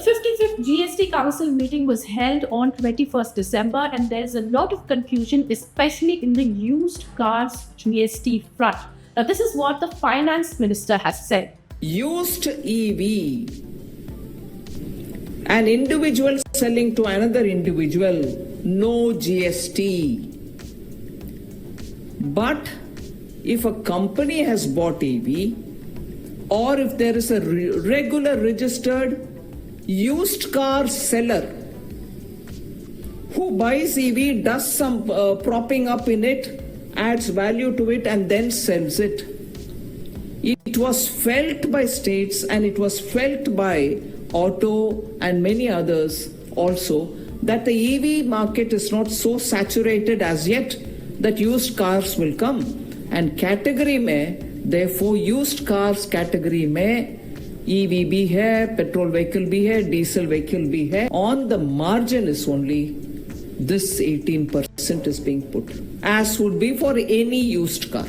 55th GST Council meeting was held on 21st December, and there's a lot of confusion, especially in the used cars GST front. Now, this is what the Finance Minister has said. Used EV, an individual selling to another individual, no GST. But if a company has bought EV, or if there is a regular registered used car seller who buys EV, does some propping up in it, adds value to it and then sells it. It was felt by states and it was felt by auto and many others also that the EV market is not so saturated as yet that used cars will come. And category mein, therefore used cars category mein EV bhi hai, petrol vehicle bhi hai, diesel vehicle bhi hai. On the margin is only this 18% is being put, as would be for any used car.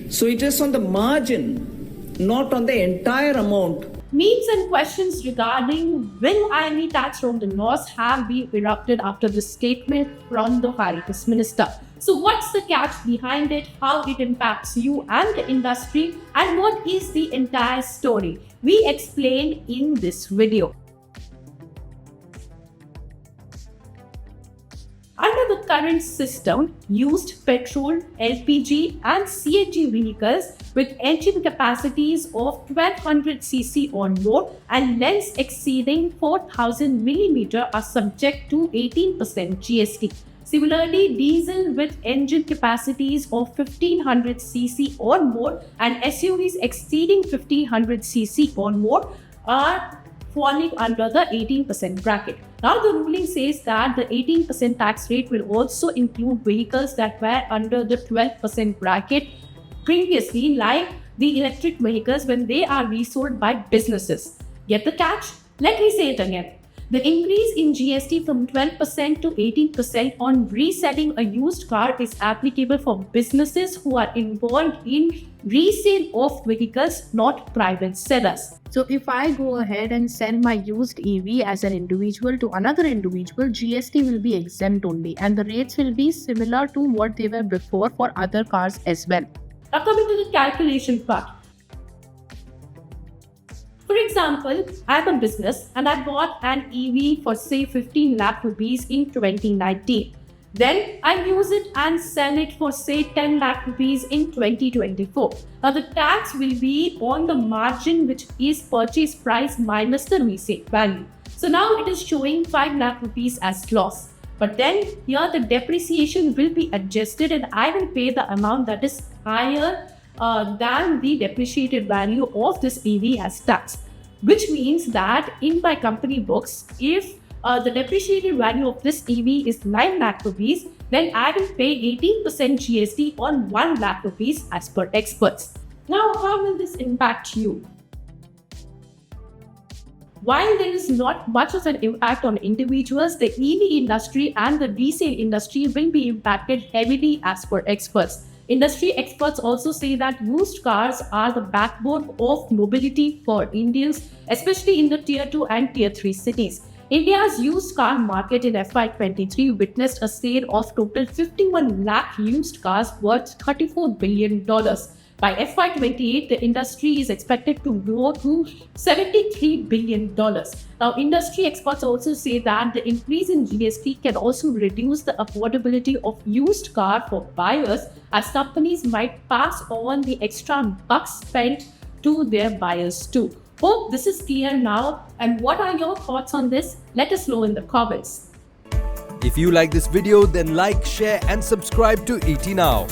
So it is on the margin, not on the entire amount. Memes and questions regarding will IME tax from the north have been erupted after the statement from the Finance Minister. So what's the catch behind it, how it impacts you and the industry, and what is the entire story? We explained in this video. Under the current system, used petrol, LPG and CNG vehicles with engine capacities of 1200cc or more and lengths exceeding 4000 mm are subject to 18% GST. Similarly, diesel with engine capacities of 1500cc or more and SUVs exceeding 1500cc or more are falling under the 18% bracket. Now the ruling says that the 18% tax rate will also include vehicles that were under the 12% bracket previously, like the electric vehicles when they are resold by businesses. Get the catch? Let me say it again. The increase in GST from 12% to 18% on reselling a used car is applicable for businesses who are involved in resale of vehicles, not private sellers. So if I go ahead and sell my used EV as an individual to another individual, GST will be exempt only, and the rates will be similar to what they were before for other cars as well. Now coming to the calculation part. For example, I have a business and I bought an EV for say 15 lakh rupees in 2019. Then I use it and sell it for say 10 lakh rupees in 2024. Now the tax will be on the margin, which is purchase price minus the resale value. So now it is showing 5 lakh rupees as loss. But then here the depreciation will be adjusted and I will pay the amount that is higher than the depreciated value of this EV as tax, which means that in my company books, if the depreciated value of this EV is 9 lakh rupees, then I will pay 18% GST on 1 lakh rupees as per experts. Now, how will this impact you? While there is not much of an impact on individuals, the EV industry and the resale industry will be impacted heavily as per experts. Industry experts also say that used cars are the backbone of mobility for Indians, especially in the Tier 2 and Tier 3 cities. India's used car market in FY23 witnessed a sale of total 51 lakh used cars worth $34 billion. By FY28, the industry is expected to grow to $73 billion. Now, industry experts also say that the increase in GST can also reduce the affordability of used car for buyers, as companies might pass on the extra bucks spent to their buyers too. Hope this is clear now. And what are your thoughts on this? Let us know in the comments. If you like this video, then like, share and subscribe to ET Now.